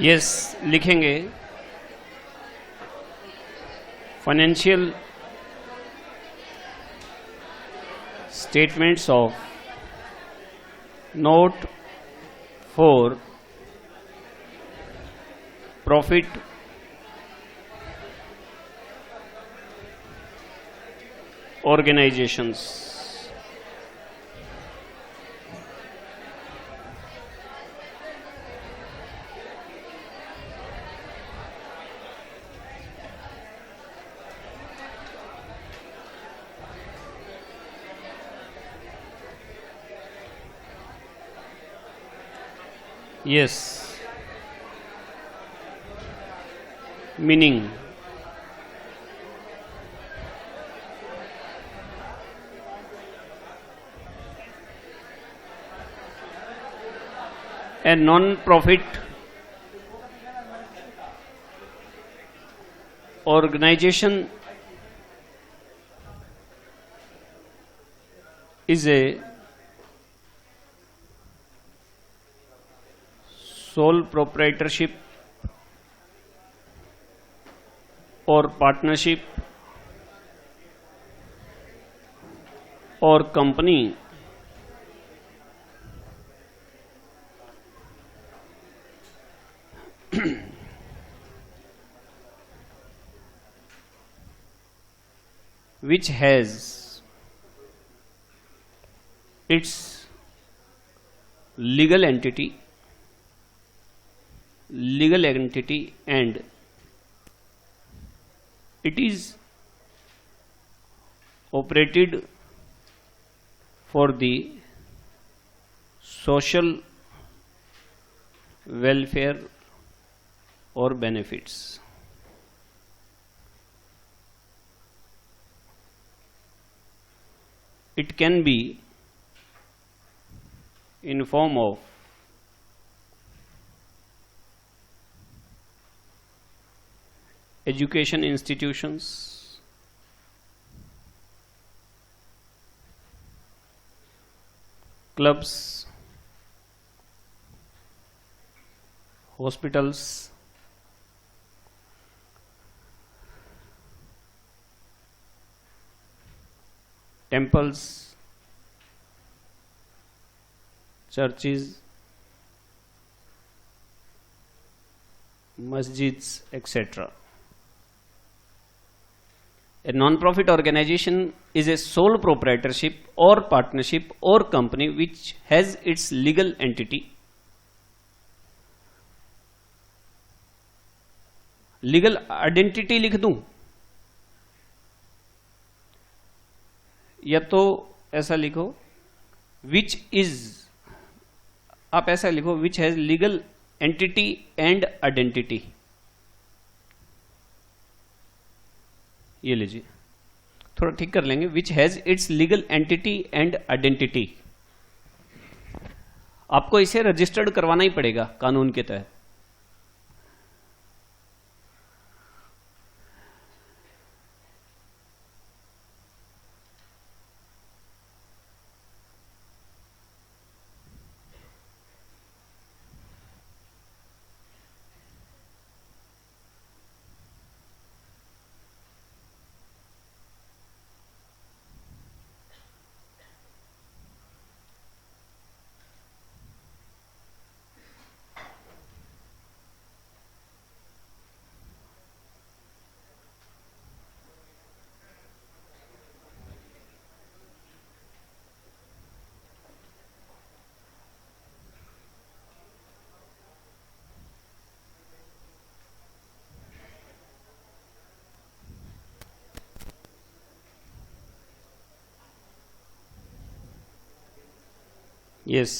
Yes लिखेंगे financial statements of note for profit organisations. Yes, meaning a non-profit organization is a sole proprietorship or partnership or company which has its legal entity and it is operated for the social welfare or benefits. It can be in form of education institutions, clubs, hospitals, temples, churches, masjids, etc. A non-profit organization is a sole proprietorship or partnership or company which has its legal entity. Legal identity लिख दूं या तो ऐसा लिखो which is, आप ऐसा लिखो which has legal entity and identity. ये लीजिए, थोड़ा ठीक कर लेंगे, which has its legal entity and identity. आपको इसे रजिस्टर्ड करवाना ही पड़ेगा कानून के तहत। Yes,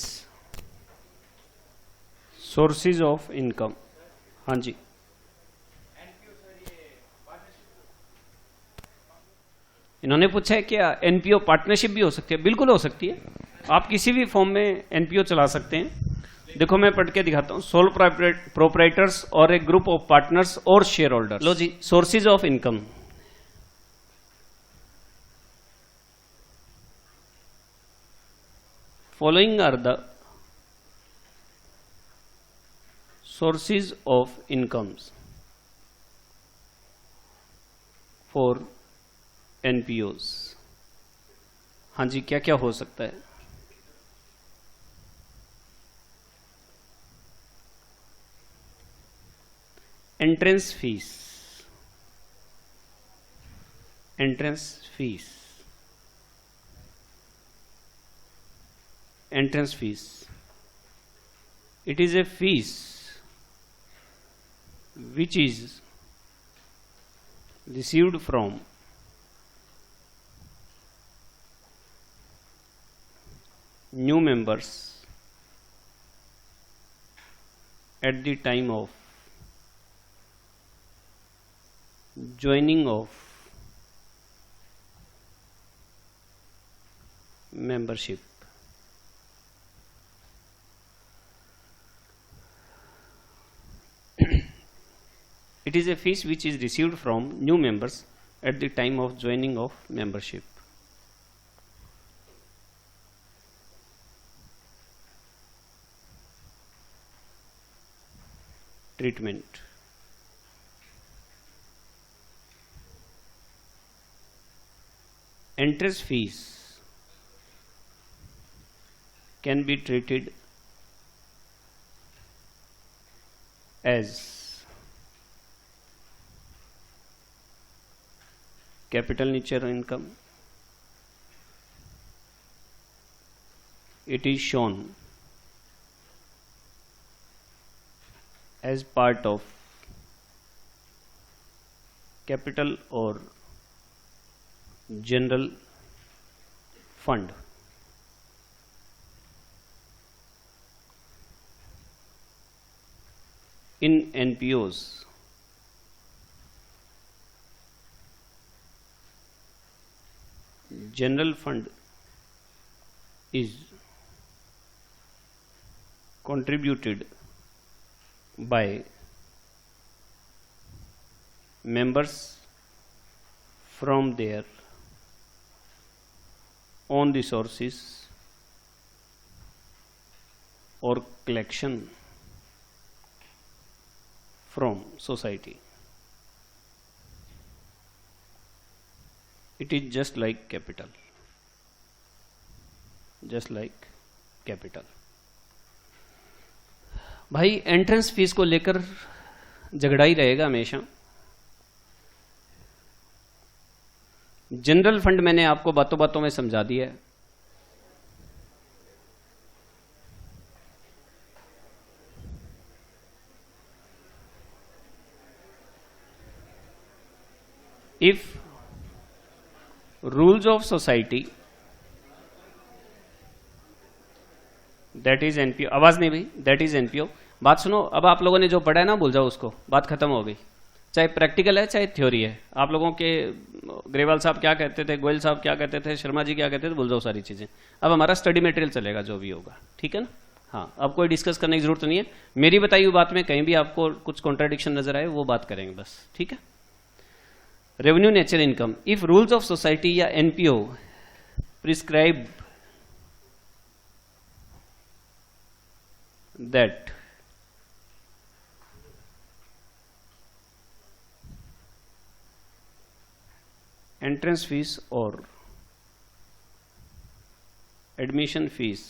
sources of income. हाँ जी, इन्होंने पूछा है क्या एनपीओ पार्टनरशिप भी हो सकती है? बिल्कुल हो सकती है, आप किसी भी फॉर्म में एनपीओ चला सकते हैं। देखो मैं पढ़ के दिखाता हूं, सोल प्रोप्राइटर्स और ए ग्रुप ऑफ पार्टनर्स और शेयर होल्डर्स। लो जी, sources of income. Following are the sources of incomes for NPOs। हाँ जी, क्या क्या हो सकता है? Entrance fees, entrance fees, entrance fees, it is a fees which is received from new members at the time of joining of membership। It is a fees which is received from new members at the time of joining of membership। Treatment, entrance fees can be treated as capital nature income। It is shown as part of capital or general fund। In NPOs, general fund is contributed by members from their own resources or collection from society। It is just like capital, just like capital। भाई entrance fees को लेकर झगड़ा ही रहेगा हमेशा। General fund मैंने आपको बातों बातों में समझा दिया है। If rules of society, that is NPO, आवाज नहीं भाई, that is NPO। बात सुनो, अब आप लोगों ने जो पढ़ा है ना भूल जाओ उसको, बात खत्म हो गई। चाहे प्रैक्टिकल है चाहे थ्योरी है। आप लोगों के ग्रेवाल साहब क्या कहते थे, गोयल साहब क्या कहते थे, शर्मा जी क्या कहते थे, भूल जाओ सारी चीजें। अब हमारा स्टडी मटेरियल चलेगा जो भी होगा, ठीक है ना। हाँ, अब कोई डिस्कस करने की जरूरत नहीं है। मेरी बताई हुई बात में कहीं भी आपको कुछ कॉन्ट्राडिक्शन नजर आए वो बात करेंगे बस, ठीक है। Revenue nature income, if rules of society या NPO prescribe that entrance fees or admission fees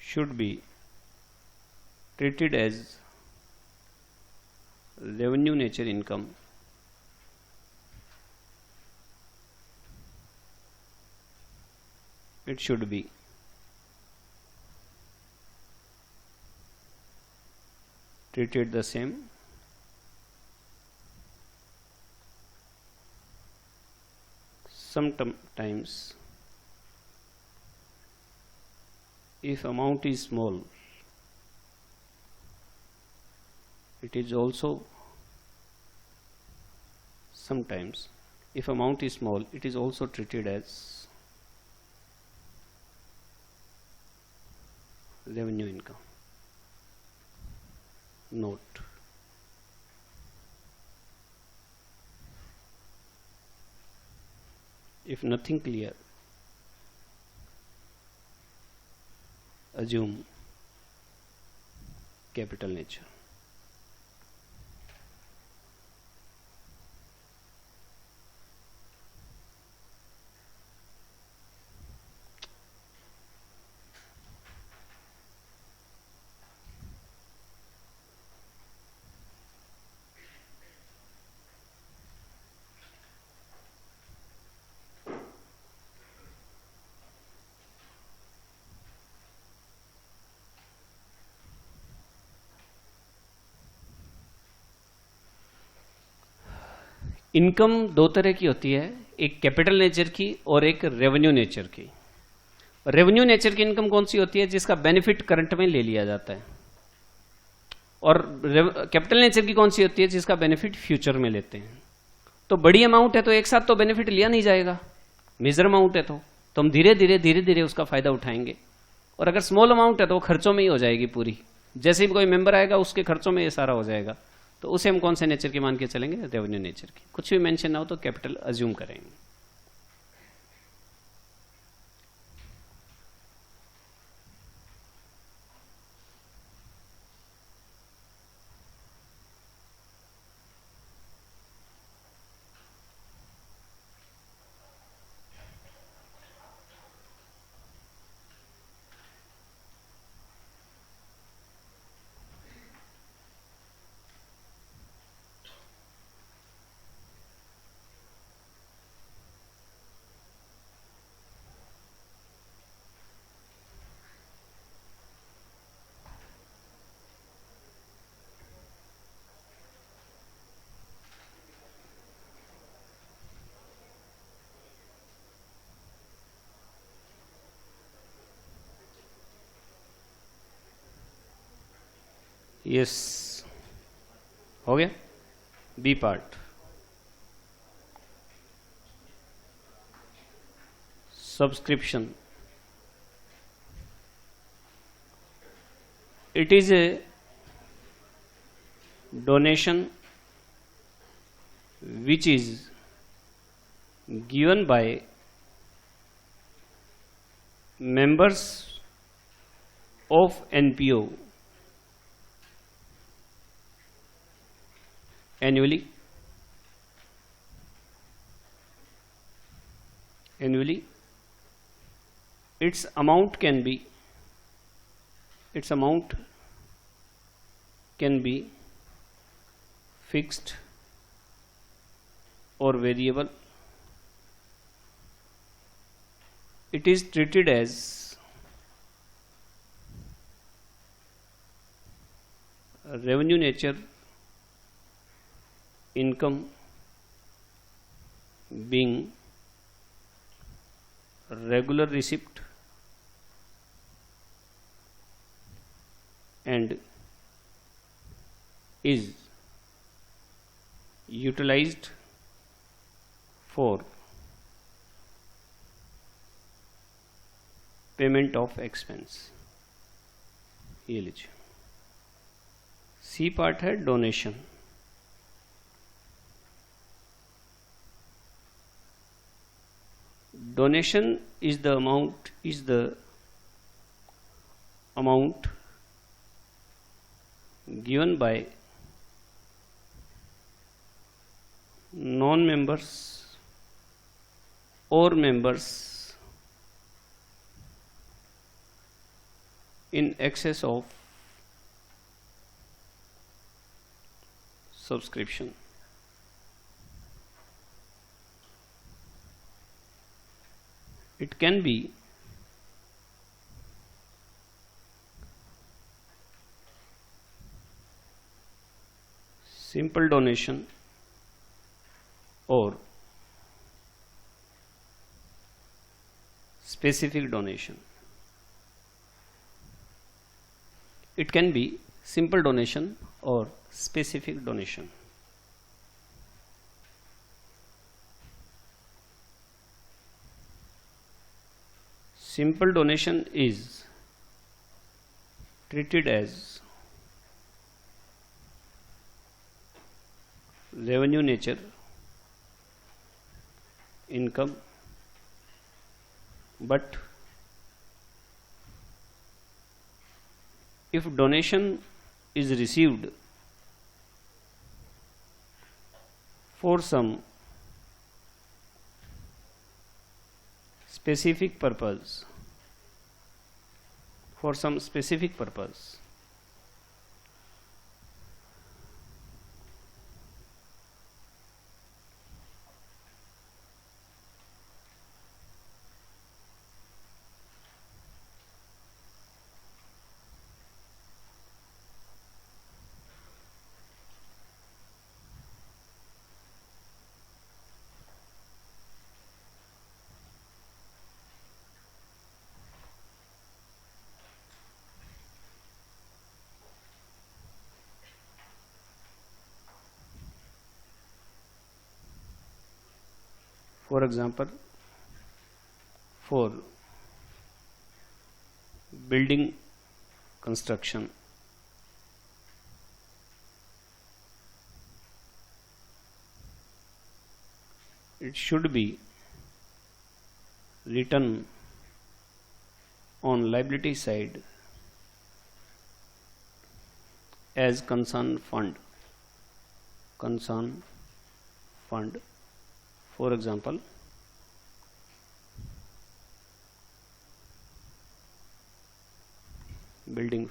should be treated as revenue nature income, it should be treated the same sometimes if amount is small it is also sometimes if amount is small it is also treated as revenue income। Note, if nothing clear, assume capital nature. Income दो तरह की होती है, एक capital nature की और एक revenue nature की। रेवेन्यू नेचर की इनकम कौन सी होती है? जिसका बेनिफिट करंट में ले लिया जाता है। और कैपिटल नेचर की कौन सी होती है? जिसका बेनिफिट फ्यूचर में लेते हैं। तो बड़ी अमाउंट है तो एक साथ तो बेनिफिट लिया नहीं जाएगा, मेजर अमाउंट है तो हम धीरे धीरे उसका फायदा उठाएंगे। और अगर स्मॉल अमाउंट है तो वो खर्चों में ही हो जाएगी पूरी। जैसे ही कोई मेंबर आएगा उसके खर्चों में ये सारा हो जाएगा। तो उसे हम कौन से नेचर की मान के चलेंगे? रेवेन्यू नेचर की। कुछ भी मेंशन ना हो तो कैपिटल अज्यूम करेंगे। यस, हो गया। B part, subscription. It is a donation which is given by members of NPO annually. Its amount can be fixed or variable. It is treated as revenue nature income, being regular receipt and is utilized for payment of expense. ये लीजिए। C part है donation. Donation is the amount given by non members or members in excess of subscription. It can be simple donation or specific donation. It can be simple donation or specific donation. Simple donation is treated as revenue nature income, but if donation is received for some specific purpose, for example, for building construction, it should be written on liability side as concern fund. For example, building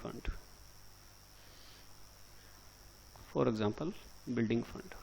fund.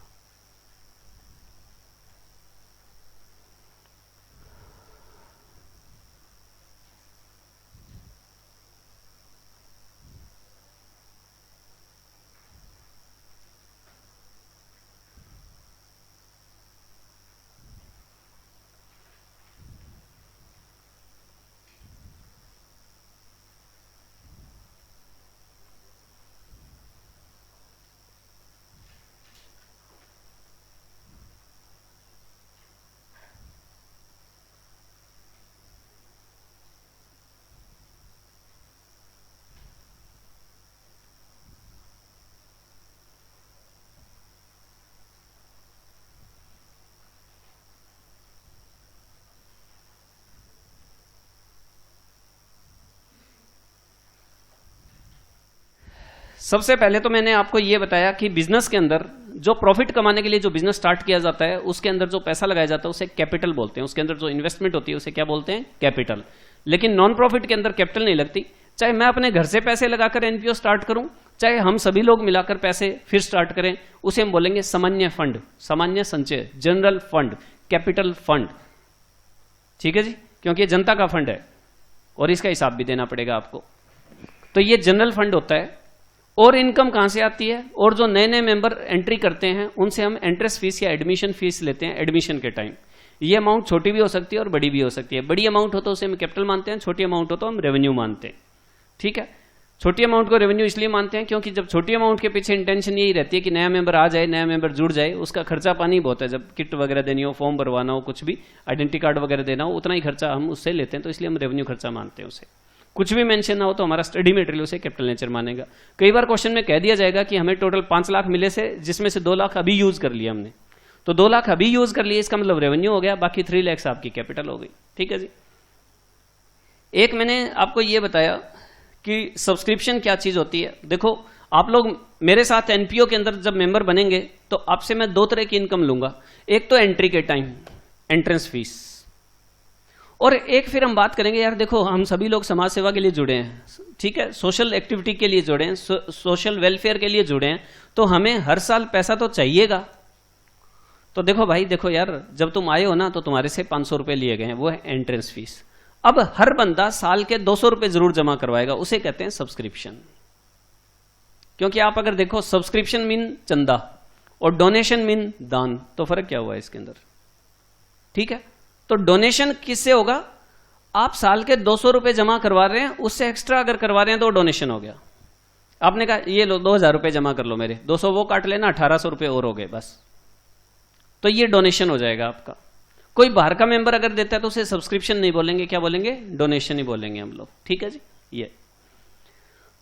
सबसे पहले तो मैंने आपको यह बताया कि business के अंदर जो प्रॉफिट कमाने के लिए जो बिजनेस स्टार्ट किया जाता है उसके अंदर जो पैसा लगाया जाता है उसे कैपिटल बोलते हैं, उसके अंदर जो इन्वेस्टमेंट होती है उसे क्या बोलते हैं, कैपिटल। लेकिन नॉन प्रॉफिट के अंदर कैपिटल नहीं लगती। चाहे मैं अपने घर से पैसे लगाकर एनपीओ स्टार्ट करूं, चाहे हम सभी लोग मिलाकर पैसे फिर स्टार्ट करें, उसे हम बोलेंगे सामान्य फंड, सामान्य संचय, जनरल फंड, कैपिटल फंड। ठीक है जी, क्योंकि ये जनता का फंड है और इसका हिसाब भी देना पड़ेगा आपको। तो ये जनरल फंड होता है। और इनकम कहां से आती है, और जो नए नए मेंबर एंट्री करते हैं उनसे हम एंट्रेंस फीस या एडमिशन फीस लेते हैं एडमिशन के टाइम। ये अमाउंट छोटी भी हो सकती है और बड़ी भी हो सकती है। बड़ी अमाउंट हो तो उसे हम कैपिटल मानते हैं, छोटी अमाउंट हो तो हम रेवेन्यू मानते हैं। ठीक है, छोटी अमाउंट को रेवेन्यू इसलिए मानते हैं क्योंकि जब छोटी अमाउंट के पीछे इंटेंशन यही रहती है कि नया मेंबर आ जाए, नया मेंबर जुड़ जाए, उसका खर्चा पानी बहुत है। जब किट वगैरह देनी हो, फॉर्म भरवाना हो, कुछ भी आइडेंटिटी कार्ड वगैरह देना हो, उतना ही खर्चा हम उससे लेते हैं, तो इसलिए हम रेवेन्यू खर्चा मानते हैं उसे। कुछ भी मेंशन ना हो तो हमारा स्टडी मटेरियल उसे कैपिटल नेचर मानेगा। कई बार क्वेश्चन में कह दिया जाएगा कि हमें टोटल 5 लाख मिले से, जिसमें से 2 लाख अभी यूज कर लिया हमने, तो 2 लाख अभी यूज कर लिए, इसका मतलब रेवेन्यू हो गया, बाकी 3 लाख आपकी कैपिटल हो गई। ठीक है जी। एक मैंने आपको ये बताया कि सब्सक्रिप्शन क्या चीज होती है। देखो, आप लोग मेरे साथ एनपीओ के अंदर जब मेंबर बनेंगे तो आपसे मैं 2 तरह की इनकम लूंगा। एक तो एंट्री के टाइम एंट्रेंस फीस, और एक फिर हम बात करेंगे, यार देखो हम सभी लोग समाज सेवा के लिए जुड़े हैं, ठीक है, सोशल एक्टिविटी के लिए जुड़े हैं, सोशल वेलफेयर के लिए जुड़े हैं, तो हमें हर साल पैसा तो चाहिएगा। तो देखो भाई, देखो यार, जब तुम आए हो ना तो तुम्हारे से 500 रुपए लिए गए हैं, वो है एंट्रेंस फीस। अब हर बंदा साल के 200 रुपए जरूर जमा करवाएगा, उसे कहते हैं सब्सक्रिप्शन। क्योंकि आप अगर देखो, सब्सक्रिप्शन मीन चंदा और डोनेशन मीन दान, तो फर्क क्या हुआ इसके अंदर? ठीक है, तो डोनेशन किससे होगा? आप साल के 200 रुपए जमा करवा रहे हैं, उससे एक्स्ट्रा अगर करवा रहे हैं तो डोनेशन हो गया। आपने कहा ये लो 2000 रुपए जमा कर लो मेरे, 200 वो काट लेना, 1800 रुपए और हो गए बस, तो ये डोनेशन हो जाएगा आपका। कोई बाहर का मेंबर अगर देता है तो उसे सब्सक्रिप्शन नहीं बोलेंगे, क्या बोलेंगे? डोनेशन ही बोलेंगे हम लोग। ठीक है जी। ये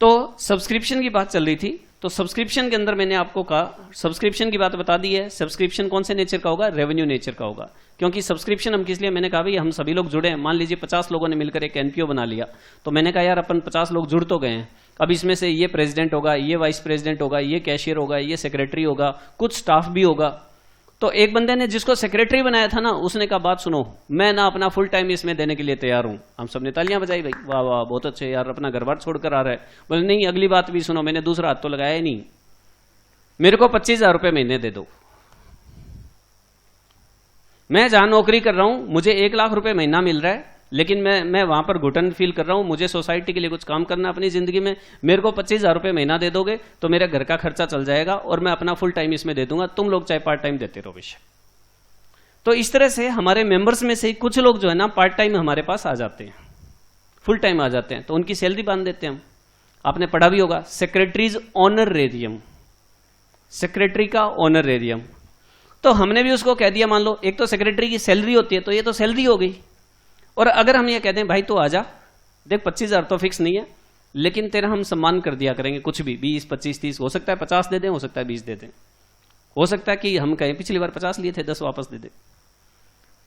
तो सब्सक्रिप्शन की बात चल रही थी। तो सब्सक्रिप्शन के अंदर मैंने आपको कहा, सब्सक्रिप्शन की बात बता दी है। सब्सक्रिप्शन कौन से नेचर का होगा? रेवेन्यू नेचर का होगा। क्योंकि सब्सक्रिप्शन हम किस लिए, मैंने कहा भाई हम सभी लोग जुड़े हैं। मान लीजिए 50 लोगों ने मिलकर एक एनपीओ बना लिया, तो मैंने कहा यार अपन 50 लोग जुड़ तो गए हैं, अब इसमें से ये प्रेसिडेंट होगा, ये वाइस प्रेसिडेंट होगा, ये कैशियर होगा, ये सेक्रेटरी होगा, कुछ स्टाफ भी होगा। तो एक बंदे ने जिसको सेक्रेटरी बनाया था ना, उसने कहा बात सुनो, मैं ना अपना फुल टाइम इसमें देने के लिए तैयार हूं। हम सब ने तालियां बजाई, भाई वाह वाह बहुत अच्छे यार, अपना घर बार छोड़कर आ रहा है। बोले नहीं, अगली बात भी सुनो, मैंने दूसरा हाथ तो लगाया ही नहीं, मेरे को 25,000 रुपए महीने दे दो। मैं जहां नौकरी कर रहा हूं मुझे 1 लाख रुपए महीना मिल रहा है, लेकिन मैं वहां पर घुटन फील कर रहा हूं, मुझे सोसाइटी के लिए कुछ काम करना अपनी जिंदगी में। मेरे को 25,000 रुपए महीना दे दोगे तो मेरे घर का खर्चा चल जाएगा और मैं अपना फुल टाइम इसमें दे दूंगा, तुम लोग चाहे पार्ट टाइम देते रहो विषय। तो इस तरह से हमारे मेंबर्स में से ही कुछ लोग जो है ना पार्ट टाइम हमारे पास आ जाते हैं, फुल टाइम आ जाते हैं, तो उनकी सैलरी बांध देते हैं हम। आपने पढ़ा भी होगा सेक्रेटरीज ऑनरेरियम, सेक्रेटरी का ऑनरेरियम। तो हमने भी उसको कह दिया, मान लो एक तो सेक्रेटरी की सैलरी होती है, तो ये तो सैलरी हो गई। और अगर हम ये कहते हैं भाई तो आजा, देख 25,000 तो फिक्स नहीं है, लेकिन तेरा हम सम्मान कर दिया करेंगे, कुछ भी 20, 25, 30, हो सकता है 50 दे दें, हो सकता है 20 दे दें, हो सकता है कि हम कहें पिछली बार 50 लिए थे 10 वापस दे दे,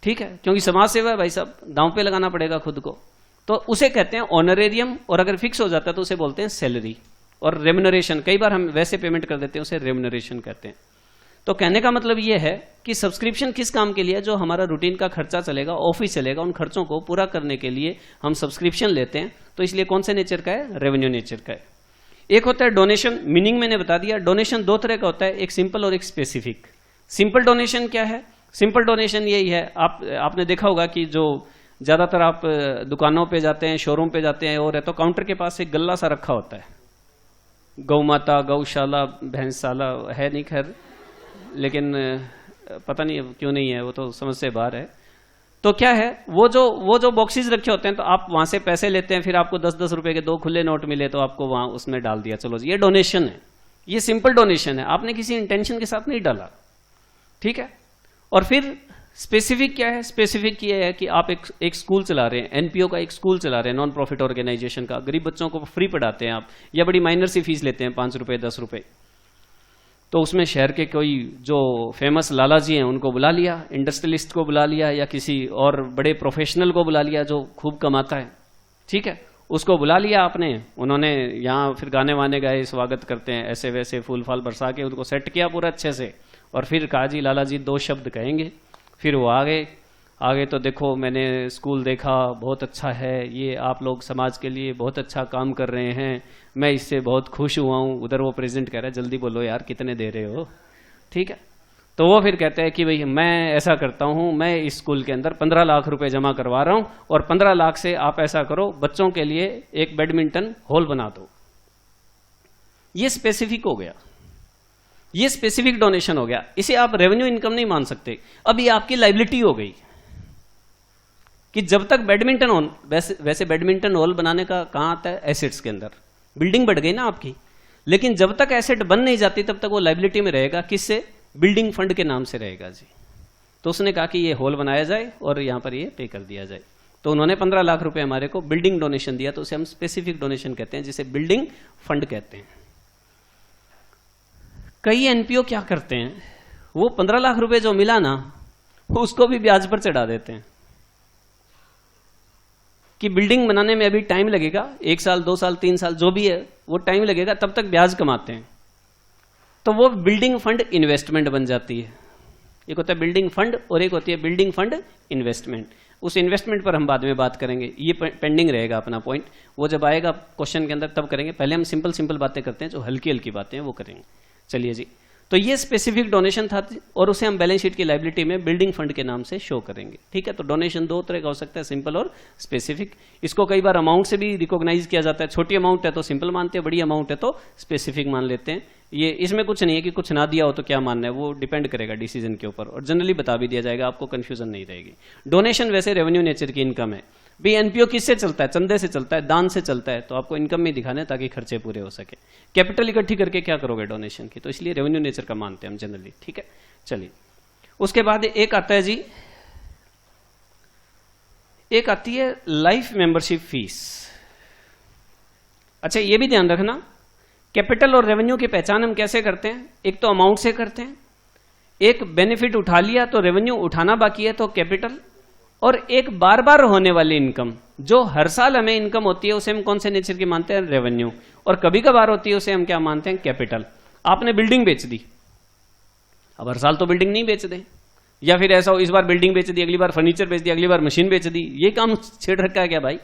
ठीक है, क्योंकि समाज सेवा है भाई साहब, दांव पे लगाना पड़ेगा खुद को। तो उसे कहते हैं ऑनरेरियम, और अगर फिक्स हो जाता है तो उसे बोलते हैं सैलरी। और रेम्युनरेशन, कई बार हम वैसे पेमेंट कर देते हैं, उसे रेम्युनरेशन कहते हैं। तो कहने का मतलब यह है कि सब्सक्रिप्शन किस काम के लिए? जो हमारा रूटीन का खर्चा चलेगा, ऑफिस चलेगा, उन खर्चों को पूरा करने के लिए हम सब्सक्रिप्शन लेते हैं। तो इसलिए कौन से नेचर का है? रेवेन्यू नेचर का है। एक होता है डोनेशन, मीनिंग मैंने बता दिया। डोनेशन 2 तरह का होता है, एक सिंपल और एक स्पेसिफिक। सिंपल डोनेशन क्या है? सिंपल डोनेशन यही है, आपने देखा होगा कि जो ज्यादातर आप दुकानों पे जाते हैं, शोरूम पे जाते हैं, और है तो काउंटर के पास एक गल्ला सा रखा होता है, गौ माता, गौशाला, भैंसशाला है नहीं खैर, लेकिन पता नहीं क्यों नहीं है, वो तो समझ से बाहर है। तो क्या है, वो जो बॉक्सेस रखे होते हैं, तो आप वहां से पैसे लेते हैं, फिर आपको 10-10 रुपए के 2 खुले नोट मिले तो आपको वहां उसमें डाल दिया, चलो ये डोनेशन है, ये सिंपल डोनेशन है, आपने किसी इंटेंशन के साथ नहीं डाला, ठीक है। और फिर स्पेसिफिक क्या है? स्पेसिफिक ये है कि आप एक स्कूल चला रहे हैं, एनपीओ का एक स्कूल चला रहे हैं, नॉन प्रॉफिट ऑर्गेनाइजेशन का, गरीब बच्चों को फ्री पढ़ाते हैं आप, या बड़ी माइनर सी फीस लेते हैं 5 रुपए 10 रुपए। तो उसमें शहर के कोई जो फेमस लाला जी हैं उनको बुला लिया, इंडस्ट्रियलिस्ट को बुला लिया, या किसी और बड़े प्रोफेशनल को बुला लिया जो खूब कमाता है, ठीक है, उसको बुला लिया आपने, उन्होंने यहाँ फिर गाने वाने गाए, स्वागत करते हैं, ऐसे वैसे फूल फाल बरसा के उनको सेट किया पूरा अच्छे से, और फिर कहा जी लाला जी 2 शब्द कहेंगे। फिर वो आगे तो देखो मैंने स्कूल देखा, बहुत अच्छा है, ये आप लोग समाज के लिए बहुत अच्छा काम कर रहे हैं, मैं इससे बहुत खुश हुआ हूँ। उधर वो प्रेसिडेंट कह रहा है जल्दी बोलो यार कितने दे रहे हो, ठीक है। तो वो फिर कहते हैं कि भाई मैं ऐसा करता हूँ, मैं इस स्कूल के अंदर 15 लाख रुपए जमा करवा रहा हूँ, और 15 लाख से आप ऐसा करो, बच्चों के लिए एक बैडमिंटन हॉल बना दो। ये स्पेसिफिक हो गया, ये स्पेसिफिक डोनेशन हो गया। इसे आप रेवेन्यू इनकम नहीं मान सकते। अब ये आपकी लाइबिलिटी हो गई कि जब तक बैडमिंटन हॉल, वैसे बैडमिंटन हॉल बनाने का कहां आता है? एसेट्स के अंदर। बिल्डिंग बढ़ गई ना आपकी, लेकिन जब तक एसेट बन नहीं जाती तब तक वो लाइबिलिटी में रहेगा। किससे? बिल्डिंग फंड के नाम से रहेगा जी। तो उसने कहा कि ये हॉल बनाया जाए और यहां पर ये पे कर दिया जाए। तो उन्होंने 15 लाख रुपए हमारे को बिल्डिंग डोनेशन दिया, तो उसे हम स्पेसिफिक डोनेशन कहते हैं, जिसे बिल्डिंग फंड कहते हैं। कई एनपीओ क्या करते हैं, वो 15 लाख रुपए जो मिला ना, उसको भी ब्याज पर चढ़ा देते हैं कि बिल्डिंग बनाने में अभी टाइम लगेगा, 1 साल 2 साल 3 साल जो भी है वो टाइम लगेगा, तब तक ब्याज कमाते हैं। तो वो बिल्डिंग फंड इन्वेस्टमेंट बन जाती है। एक होता है बिल्डिंग फंड और एक होती है बिल्डिंग फंड इन्वेस्टमेंट। उस इन्वेस्टमेंट पर हम बाद में बात करेंगे, ये पेंडिंग रहेगा अपना पॉइंट, वो जब आएगा क्वेश्चन के अंदर तब करेंगे। पहले हम सिंपल बातें करते हैं, जो हल्की हल्की बातें हैं वो करेंगे। चलिए जी, तो ये स्पेसिफिक डोनेशन था और उसे हम बैलेंस शीट की लायबिलिटी में बिल्डिंग फंड के नाम से शो करेंगे, ठीक है। तो डोनेशन 2 तरह का हो सकता है, सिंपल और स्पेसिफिक। इसको कई बार अमाउंट से भी रिकॉग्नाइज किया जाता है। छोटी अमाउंट है तो सिंपल मानते हैं, बड़ी अमाउंट है तो स्पेसिफिक मान लेते हैं। ये इसमें कुछ नहीं है कि कुछ ना दिया हो तो क्या मानना है, वो डिपेंड करेगा डिसीजन के ऊपर, और जनरली बता भी दिया जाएगा, आपको कंफ्यूजन नहीं रहेगी। डोनेशन वैसे रेवेन्यू नेचर की इनकम है। भी एनपीओ किससे चलता है? चंदे से चलता है, दान से चलता है, तो आपको इनकम में दिखाना है ताकि खर्चे पूरे हो सके। कैपिटल इकट्ठी करके क्या करोगे डोनेशन की, तो इसलिए रेवेन्यू नेचर का मानते हैं हम जनरली, ठीक है। चलिए, उसके बाद एक आता है जी, एक आती है लाइफ मेंबरशिप फीस। अच्छा, ये भी ध्यान रखना कैपिटल और रेवेन्यू की पहचान हम कैसे करते हैं? एक तो अमाउंट से करते हैं, एक बेनिफिट उठा लिया तो रेवेन्यू उठाना बाकी है तो कैपिटल, और एक बार बार होने वाली इनकम जो हर साल हमें इनकम होती है उसे हम कौन से नेचर की मानते हैं? रेवेन्यू। और कभी कभार होती है उसे हम क्या मानते हैं? कैपिटल। आपने बिल्डिंग बेच दी, अब हर साल तो बिल्डिंग नहीं बेच दे, या फिर ऐसा हो इस बार बिल्डिंग बेच दी, अगली बार फर्नीचर बेच दिया, अगली बार मशीन बेच दी, ये काम छेड़ रखा है क्या भाई?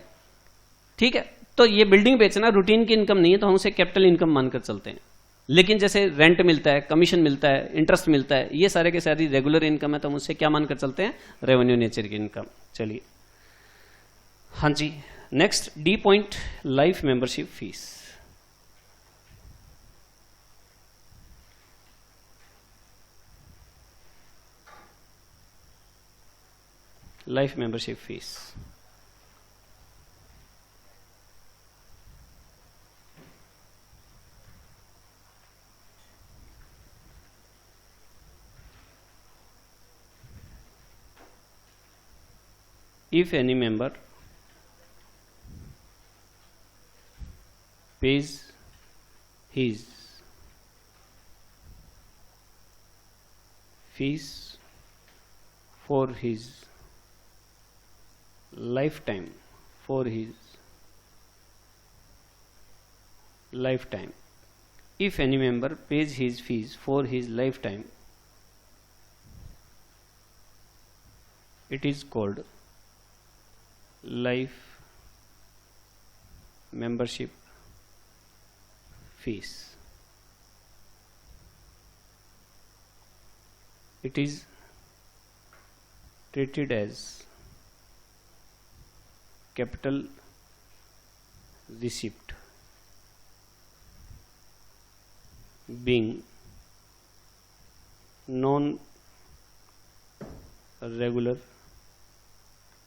ठीक है, तो ये बिल्डिंग बेचना रूटीन की इनकम नहीं है, तो हम उसे कैपिटल इनकम मानकर चलते हैं। लेकिन जैसे रेंट मिलता है, कमीशन मिलता है, इंटरेस्ट मिलता है, ये सारे के सारी रेगुलर इनकम है, तो हम उससे क्या मानकर चलते हैं? रेवेन्यू नेचर की इनकम। चलिए, हाँ जी, next D point, life membership fees. Life membership fees if any member pays his fees for his lifetime, if any member pays his fees for his lifetime, it is called life membership fees. It is treated as capital receipt, being non-regular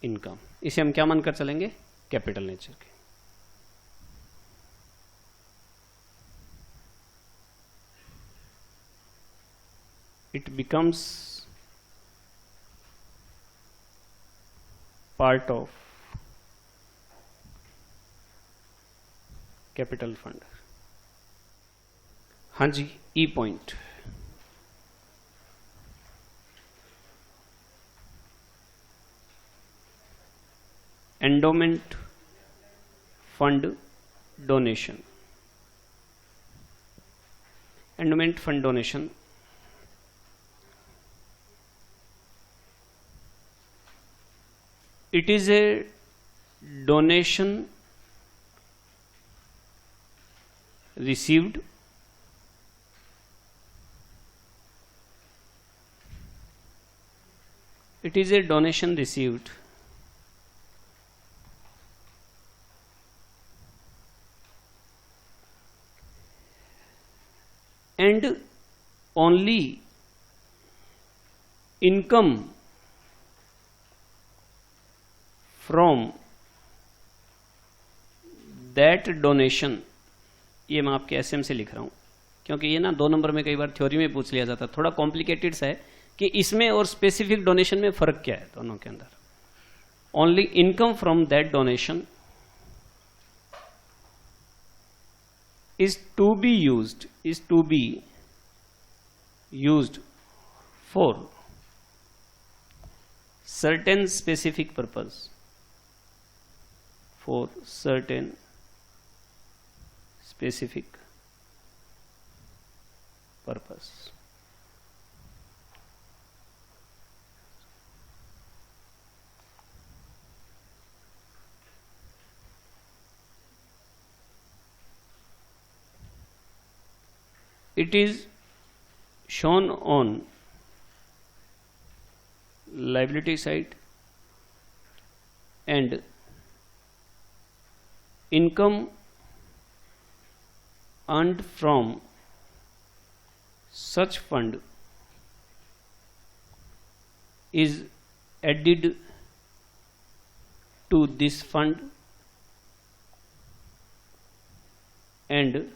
income. इसे हम क्या मानकर चलेंगे? Capital nature के। It becomes part of capital fund. हाँ जी, E point, endowment fund donation. Endowment fund donation it is a donation received and only income from that donation। ये मैं आपके एसएम से लिख रहा हूं क्योंकि ये ना 2 नंबर में कई बार थ्योरी में पूछ लिया जाता है, थोड़ा कॉम्प्लिकेटेड सा है कि इसमें और स्पेसिफिक डोनेशन में फर्क क्या है दोनों के अंदर। Only income from that donation is to be used for certain specific purpose, It is shown on liability side and income earned from such fund is added to this fund and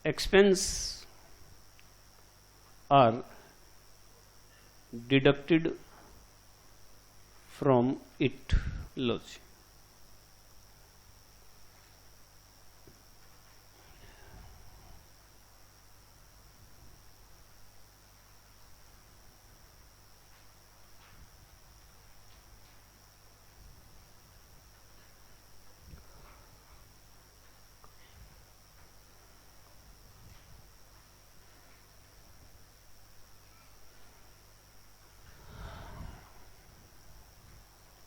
expense are deducted from it। लो जी,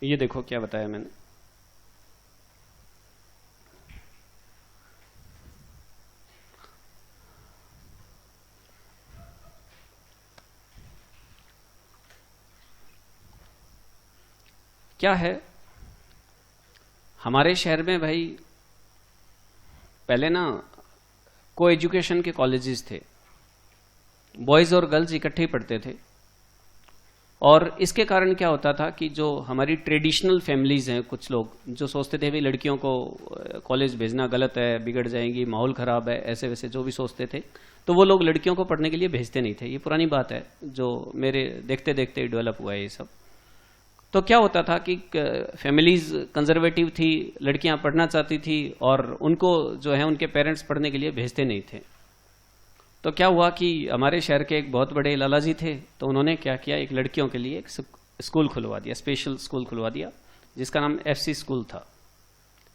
ये देखो क्या बताया मैंने, क्या है हमारे शहर में भाई, पहले ना को एजुकेशन के कॉलेजेस थे, बॉयज और गर्ल्स इकट्ठे ही पढ़ते थे, और इसके कारण क्या होता था कि जो हमारी ट्रेडिशनल फैमिलीज हैं, कुछ लोग जो सोचते थे भाई लड़कियों को कॉलेज भेजना गलत है, बिगड़ जाएंगी, माहौल खराब है, ऐसे वैसे जो भी सोचते थे, तो वो लोग लड़कियों को पढ़ने के लिए भेजते नहीं थे। ये पुरानी बात है जो मेरे देखते देखते डेवलप हुआ है ये सब। तो क्या होता था कि फैमिलीज कंजर्वेटिव थी, लड़कियां पढ़ना चाहती थी और उनको जो है उनके पेरेंट्स पढ़ने के लिए भेजते नहीं थे। तो क्या हुआ कि हमारे शहर के एक बहुत बड़े लाला जी थे, तो उन्होंने क्या किया, एक लड़कियों के लिए एक स्कूल खुलवा दिया, स्पेशल स्कूल खुलवा दिया, जिसका नाम FC स्कूल था,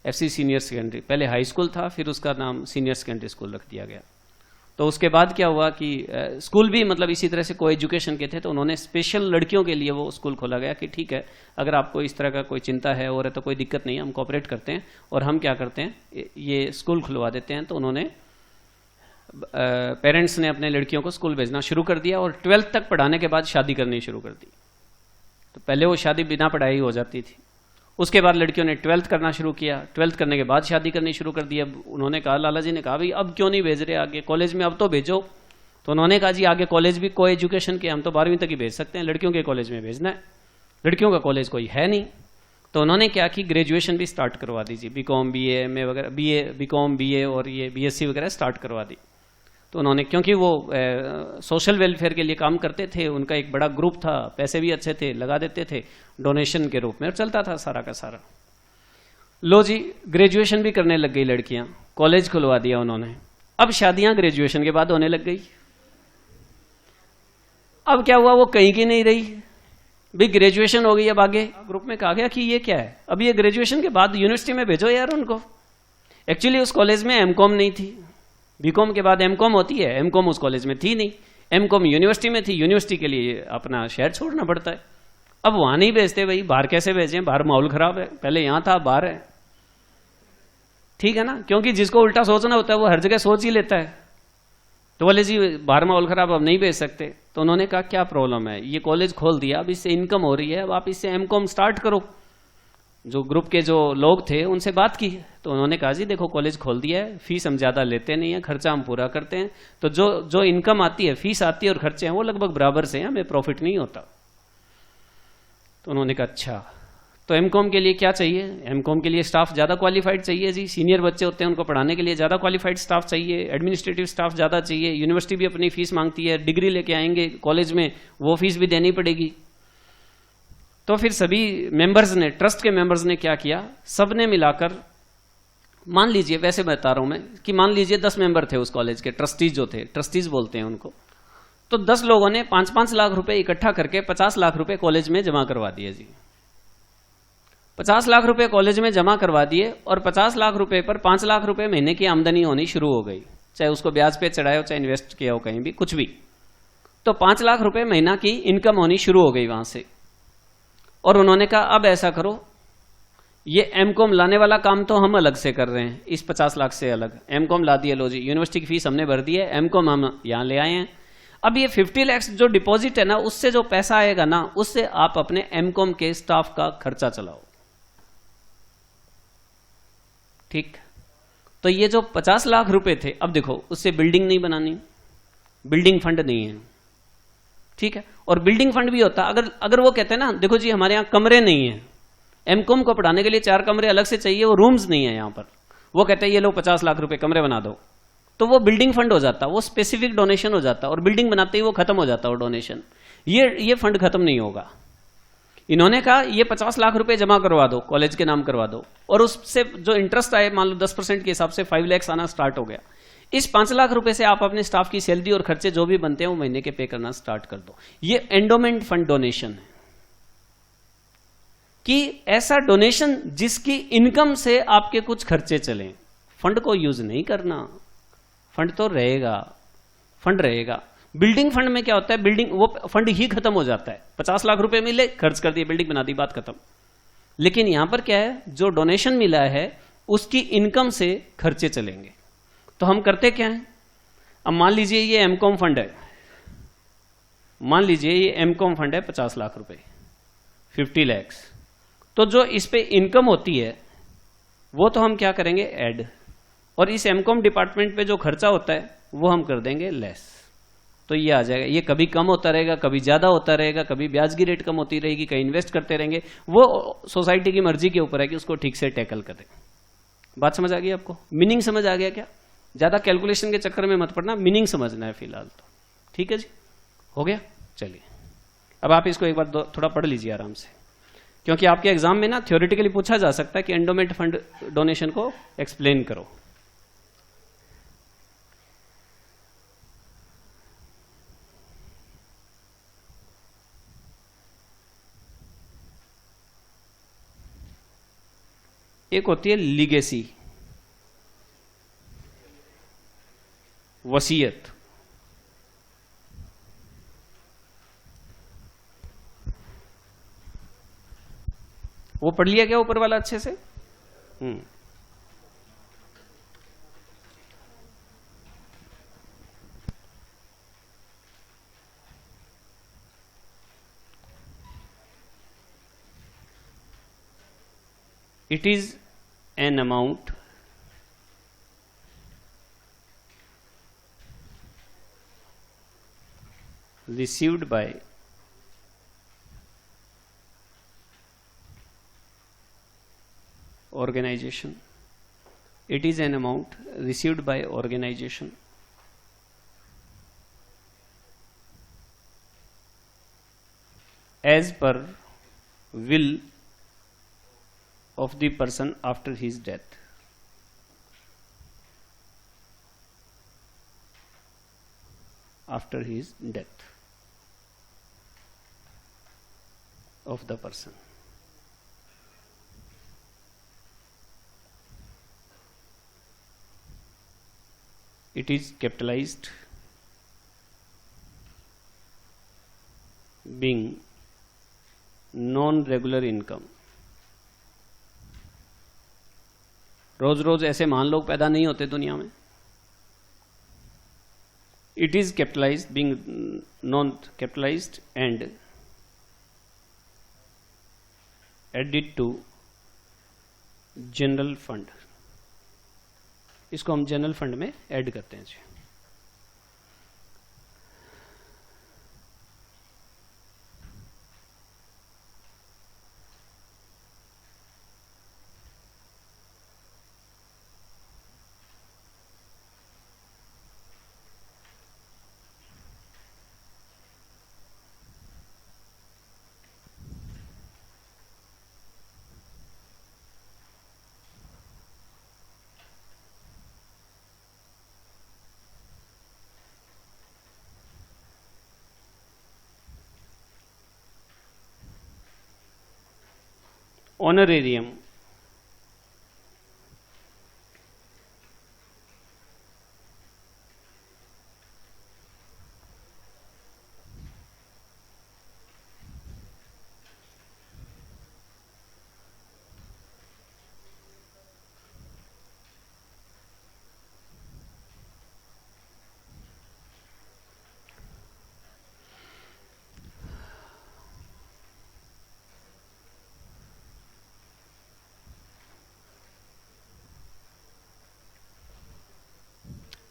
FC सीनियर सेकेंडरी। पहले हाई स्कूल था, फिर उसका नाम सीनियर सेकेंडरी स्कूल रख दिया गया। तो उसके बाद क्या हुआ कि स्कूल भी मतलब इसी तरह से को एजुकेशन के थे, तो उन्होंने स्पेशल लड़कियों के लिए वो स्कूल खोला गया कि ठीक है, अगर आपको इस तरह का कोई चिंता है और है तो कोई दिक्कत नहीं है, हम कोऑपरेट करते हैं और हम क्या करते हैं, ये स्कूल खुलवा देते हैं। तो उन्होंने पेरेंट्स ने अपने लड़कियों को स्कूल भेजना शुरू कर दिया और 12th तक पढ़ाने के बाद शादी करनी शुरू कर दी। तो पहले वो शादी बिना पढ़ाई हो जाती थी, उसके बाद लड़कियों ने 12th करना शुरू किया, 12th करने के बाद शादी करनी शुरू कर दी। अब उन्होंने कहा, लाला जी ने कहा भाई अब क्यों नहीं भेज रहे आगे कॉलेज में, अब तो भेजो। तो उन्होंने कहा जी आगे कॉलेज भी को एजुकेशन के, हम तो 12वीं तक ही भेज सकते हैं, लड़कियों के कॉलेज में भेजना है, लड़कियों का कॉलेज कोई है नहीं। तो उन्होंने क्या कि ग्रेजुएशन भी स्टार्ट करवा दीजिए, BCom BA MA वगैरह, BCom BA और ये BSc वगैरह स्टार्ट करवा दी। तो उन्होंने, क्योंकि वो सोशल वेलफेयर के लिए काम करते थे, उनका एक बड़ा ग्रुप था, पैसे भी अच्छे थे, लगा देते थे डोनेशन के रूप में, और चलता था सारा का सारा। लो जी, ग्रेजुएशन भी करने लग गई लड़कियां, कॉलेज खुलवा दिया उन्होंने। अब शादियां ग्रेजुएशन के बाद होने लग गई। अब क्या हुआ, वो कहीं की नहीं रही भाई, ग्रेजुएशन हो गई, अब आगे ग्रुप में कहा गया कि ये क्या है, अब ये ग्रेजुएशन के बाद यूनिवर्सिटी में भेजो यार उनको। एक्चुअली उस कॉलेज में MCom नहीं थी, BCom के बाद MCom होती है, MCom उस कॉलेज में थी नहीं, MCom यूनिवर्सिटी में थी, यूनिवर्सिटी के लिए अपना शहर छोड़ना पड़ता है। अब वहां नहीं भेजते भाई, बाहर कैसे भेजें, बाहर माहौल खराब है, पहले यहां था बाहर है, ठीक है ना, क्योंकि जिसको उल्टा सोचना होता है वो हर जगह सोच ही लेता है। तो बोले जी बाहर माहौल खराब, अब नहीं भेज सकते। तो उन्होंने कहा क्या प्रॉब्लम है, ये कॉलेज खोल दिया, अब इससे इनकम हो रही है, अब आप इससे MCom स्टार्ट करो। जो ग्रुप के जो लोग थे उनसे बात की, तो उन्होंने कहा जी देखो कॉलेज खोल दिया है, फीस हम ज्यादा लेते नहीं है, खर्चा हम पूरा करते हैं, तो जो इनकम आती है, फीस आती है और खर्चे हैं वो लगभग बराबर से हैं, हमें प्रॉफिट नहीं होता। तो उन्होंने कहा अच्छा, तो MCom के लिए क्या चाहिए, MCom के लिए स्टाफ ज्यादा क्वालिफाइड चाहिए जी, सीनियर बच्चे होते हैं उनको पढ़ाने के लिए ज्यादा क्वालिफाइड स्टाफ चाहिए, एडमिनिस्ट्रेटिव स्टाफ ज्यादा चाहिए, यूनिवर्सिटी भी अपनी फीस मांगती है, डिग्री लेके आएंगे कॉलेज में वो फीस भी देनी पड़ेगी। तो फिर सभी मेंबर्स ने, ट्रस्ट के मेंबर्स ने क्या किया, सबने मिलाकर, मान लीजिए, वैसे बता रहा हूं मैं कि मान लीजिए 10 मेंबर थे उस कॉलेज के, ट्रस्टीज जो थे, ट्रस्टीज बोलते हैं उनको, तो 10 लोगों ने 5-5 लाख रुपए इकट्ठा करके 50 लाख रुपए कॉलेज में जमा करवा दिए जी। 50 लाख रुपए कॉलेज में जमा करवा दिए और 50 लाख रुपए पर 5 लाख रुपए महीने की आमदनी होनी शुरू हो गई, चाहे उसको ब्याज पे चढ़ाए हो, चाहे इन्वेस्ट किया हो कहीं भी, कुछ भी। तो 5 लाख रुपए महीना की इनकम होनी शुरू हो गई वहां से। और उन्होंने कहा अब ऐसा करो, ये MCom लाने वाला काम तो हम अलग से कर रहे हैं, इस 50 लाख से अलग MCom ला दिए, लो जी यूनिवर्सिटी की फीस हमने भर दी है, MCom हम यहां ले आए हैं। अब ये 50 लाख जो डिपॉजिट है ना, उससे जो पैसा आएगा ना, उससे आप अपने MCom के स्टाफ का खर्चा चलाओ, ठीक। तो ये जो 50 लाख रुपए थे, अब देखो उससे बिल्डिंग नहीं बनानी, बिल्डिंग फंड नहीं है, ठीक है। और बिल्डिंग फंड भी होता अगर वो कहते हैं ना, देखो जी हमारे यहाँ कमरे नहीं है, MCom को पढ़ाने के लिए 4 कमरे अलग से चाहिए, वो रूम्स नहीं है यहाँ पर, वो कहते हैं ये लो 50 लाख रुपए कमरे बना दो, तो वो बिल्डिंग फंड हो जाता, वो स्पेसिफिक डोनेशन हो जाता, और बिल्डिंग बनाते ही वो खत्म हो जाता वो डोनेशन, ये फंड खत्म नहीं होगा। इन्होंने कहा ये 50 लाख रुपए जमा करवा दो, कॉलेज के नाम करवा दो, और उससे जो इंटरेस्ट आए, मान लो 10% के हिसाब से 5 लाख आना स्टार्ट हो गया। इस 5 लाख रुपए से आप अपने स्टाफ की सैलरी और खर्चे जो भी बनते हैं वो महीने के पे करना स्टार्ट कर दो। ये एंडोमेंट फंड डोनेशन है, कि ऐसा डोनेशन जिसकी इनकम से आपके कुछ खर्चे चलें। फंड को यूज नहीं करना, फंड तो रहेगा, फंड रहेगा। बिल्डिंग फंड में क्या होता है, बिल्डिंग वो फंड ही खत्म हो जाता है, 50 लाख रुपए मिले, खर्च कर दिए, बिल्डिंग बना दी, बात खत्म। लेकिन यहां पर क्या है, जो डोनेशन मिला है उसकी इनकम से खर्चे चलेंगे। तो हम करते क्या है, अब मान लीजिए ये एमकॉम फंड है, मान लीजिए ये एमकॉम फंड है 50 लाख रुपए, 50 लैक्स। तो जो इस पे इनकम होती है वो तो हम क्या करेंगे, ऐड, और इस एमकॉम डिपार्टमेंट पे जो खर्चा होता है वो हम कर देंगे लेस। तो ये आ जाएगा। ये कभी कम होता रहेगा, कभी ज्यादा होता रहेगा, कभी ब्याज की रेट कम होती रहेगी, कहीं इन्वेस्ट करते रहेंगे। वो सोसाइटी की मर्जी के ऊपर है कि उसको ठीक से टैकल करें। बात समझ आ गई आपको? मीनिंग समझ आ गया क्या? ज्यादा कैलकुलेशन के चक्कर में मत पड़ना, मीनिंग समझना है फिलहाल तो। ठीक है जी, हो गया। चलिए अब आप इसको एक बार थोड़ा पढ़ लीजिए आराम से, क्योंकि आपके एग्जाम में ना थ्योरेटिकली पूछा जा सकता है कि एंडोमेंट फंड डोनेशन को एक्सप्लेन करो। एक होती है लीगेसी, वसीयत। वो पढ़ लिया क्या ऊपर वाला अच्छे से? It is an amount received by organization. It is an amount received by organization as per will of the person after his death. After his death of the person. It is capitalized, being non-regular income. रोज रोज ऐसे महान लोग पैदा नहीं होते दुनिया में। It is capitalized, being non capitalized and added to general fund. इसको हम जनरल फंड में ऐड करते हैं जी। ऑनरेरियम,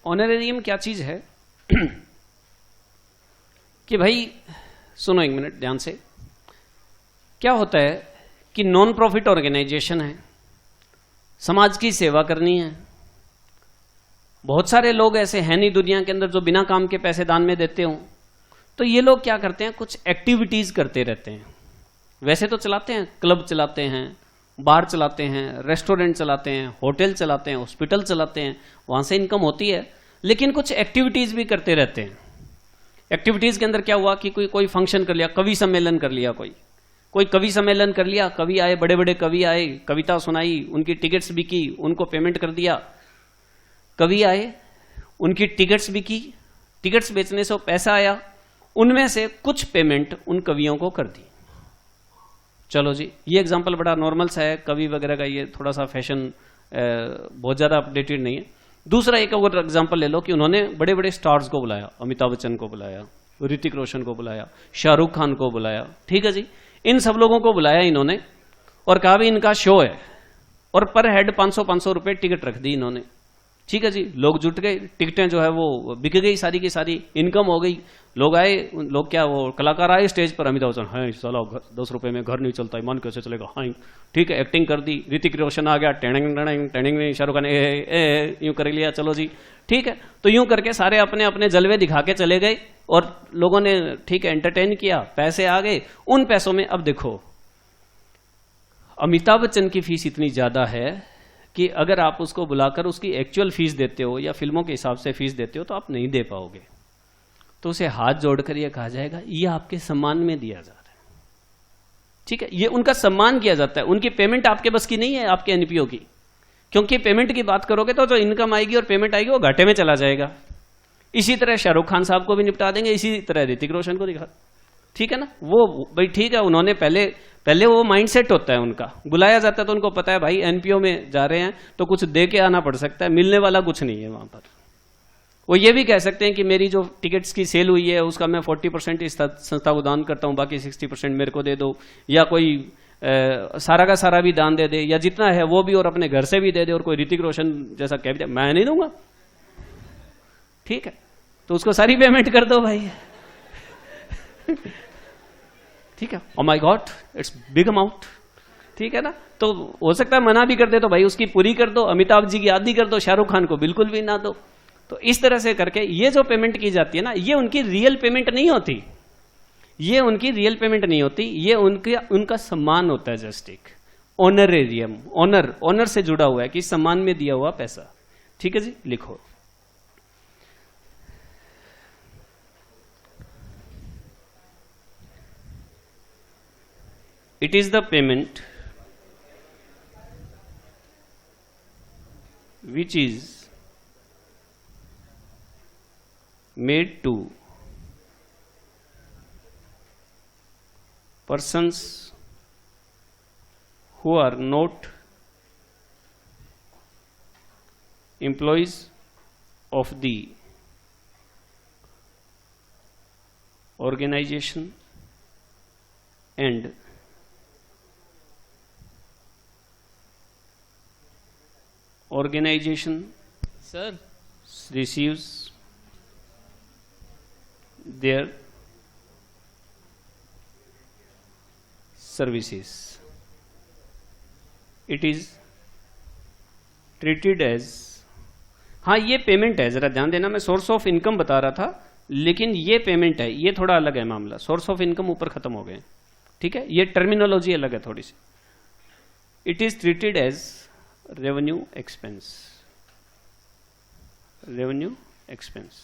ऑनरेरियम क्या चीज है कि भाई सुनो एक मिनट ध्यान से। क्या होता है कि नॉन प्रॉफिट ऑर्गेनाइजेशन है, समाज की सेवा करनी है। बहुत सारे लोग ऐसे हैं नहीं दुनिया के अंदर जो बिना काम के पैसे दान में देते हों। तो ये लोग क्या करते हैं, कुछ एक्टिविटीज करते रहते हैं। वैसे तो चलाते हैं, क्लब चलाते हैं, बार चलाते हैं, रेस्टोरेंट चलाते हैं, होटल चलाते हैं, हॉस्पिटल चलाते हैं, वहां से इनकम होती है। लेकिन कुछ एक्टिविटीज भी करते रहते हैं। एक्टिविटीज के अंदर क्या हुआ कि कोई फंक्शन कर लिया, कवि सम्मेलन कर लिया, कोई कवि सम्मेलन कर लिया, कवि आए, बड़े बड़े कवि आए, कविता सुनाई, उनकी टिकट्स बिकी, उनको पेमेंट कर दिया। कवि आए, उनकी टिकट्स बिकी, टिकट्स बेचने से पैसा आया, उनमें से कुछ पेमेंट उन कवियों को कर दी। चलो जी, ये एग्जाम्पल बड़ा नॉर्मल सा है, कवि वगैरह का, ये थोड़ा सा फैशन बहुत ज़्यादा अपडेटेड नहीं है। दूसरा एक और एग्जाम्पल ले लो कि उन्होंने बड़े बड़े स्टार्स को बुलाया, अमिताभ बच्चन को बुलाया, ऋतिक रोशन को बुलाया, शाहरुख खान को बुलाया, ठीक है जी, इन सब लोगों को बुलाया इन्होंने और कहा भी इनका शो है, और पर हेड 500-500 रुपए टिकट रख दी इन्होंने, ठीक है जी। लोग जुट गए, टिकटें जो है वो बिक गई, सारी की सारी इनकम हो गई। लोग आए, लोग क्या, वो कलाकार आए स्टेज पर, अमिताभ बच्चन, हाँ चलो 10 रुपए में घर नहीं चलता, ईमान कैसे चलेगा, हाँ ठीक है, एक्टिंग कर दी। ऋतिक रोशन आ गया, tending tending tending, Shahrukh Khan यूं कर लिया, चलो जी ठीक है। तो यूं करके सारे अपने अपने जलवे दिखा के चले गए और लोगों ने ठीक है एंटरटेन किया, पैसे आ गए। उन पैसों में अब देखो, अमिताभ बच्चन की फीस इतनी ज्यादा है कि अगर आप उसको बुलाकर उसकी एक्चुअल फीस देते हो या फिल्मों के हिसाब से फीस देते हो तो आप नहीं दे पाओगे। तो उसे हाथ जोड़कर यह कहा जाएगा ये आपके सम्मान में दिया जा रहा है, ठीक है, ये उनका सम्मान किया जाता है। उनकी पेमेंट आपके बस की नहीं है, आपके एनपीओ की, क्योंकि पेमेंट की बात करोगे तो जो इनकम आएगी और पेमेंट आएगी वो घाटे में चला जाएगा। इसी तरह शाहरुख खान साहब को भी निपटा देंगे, इसी तरह ऋतिक रोशन को दिखा, ठीक है ना। वो भाई ठीक है, उन्होंने पहले वो माइंडसेट होता है उनका, बुलाया जाता है तो उनको पता है भाई एनपीओ में जा रहे हैं तो कुछ दे के आना पड़ सकता है, मिलने वाला कुछ नहीं है वहां पर। वो ये भी कह सकते हैं कि मेरी जो टिकट्स की सेल हुई है उसका मैं 40% इस संस्था को दान करता हूं, बाकी 60% मेरे को दे दो, या कोई सारा का सारा भी दान दे दे, या जितना है वो भी और अपने घर से भी दे दे, और कोई ऋतिक रोशन जैसा कह दे मैं नहीं दूंगा, ठीक है, तो उसको सारी पेमेंट कर दो भाई ठीक है। Oh my God, it's big amount, ठीक है ना। तो हो सकता है मना भी कर दे तो भाई उसकी पूरी कर दो, अमिताभ जी की आधी कर दो, शाहरुख खान को बिल्कुल भी ना दो। तो इस तरह से करके ये जो पेमेंट की जाती है ना, ये उनकी रियल पेमेंट नहीं होती, ये उनकी रियल पेमेंट नहीं होती, ये उनका सम्मान होता है, जस्ट एक ऑनरेरियम, ऑनर से जुड़ा हुआ है कि सम्मान में दिया हुआ पैसा, ठीक है जी। लिखो, it is the payment which is made to persons who are not employees of the organization and organization sir receives their services. It is treated as, हाँ ये पेमेंट है, जरा ध्यान देना, मैं सोर्स ऑफ इनकम बता रहा था लेकिन ये पेमेंट है, ये थोड़ा अलग है मामला। सोर्स ऑफ इनकम ऊपर खत्म हो गए, ठीक है, ये टर्मिनोलॉजी अलग है थोड़ी सी। It is treated as revenue expense, revenue expense.